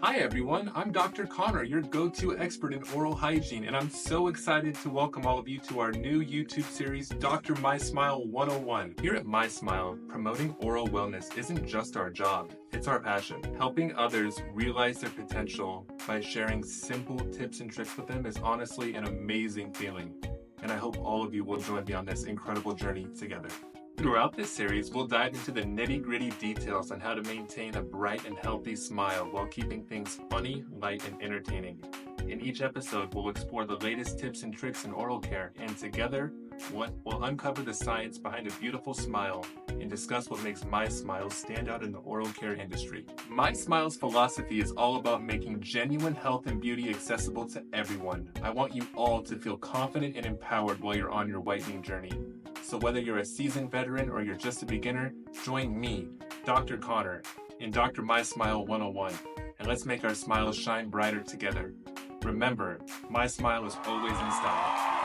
Hi everyone, I'm Dr. Connor, your go-to expert in oral hygiene, and I'm so excited to welcome all of you to our new YouTube series, Dr. MySmile 101. Here at MySmile, promoting oral wellness isn't just our job, it's our passion. Helping others realize their potential by sharing simple tips and tricks with them is honestly an amazing feeling, and I hope all of you will join me on this incredible journey together. Throughout this series, we'll dive into the nitty-gritty details on how to maintain a bright and healthy smile while keeping things funny, light, and entertaining. In each episode, we'll explore the latest tips and tricks in oral care, and together, we'll uncover the science behind a beautiful smile and discuss what makes MySmile stand out in the oral care industry. MySmile's philosophy is all about making genuine health and beauty accessible to everyone. I want you all to feel confident and empowered while you're on your whitening journey. So whether you're a seasoned veteran or you're just a beginner, join me, Dr. Connor, in Dr. MySmile 101, and let's make our smiles shine brighter together. Remember, my smile is always in style.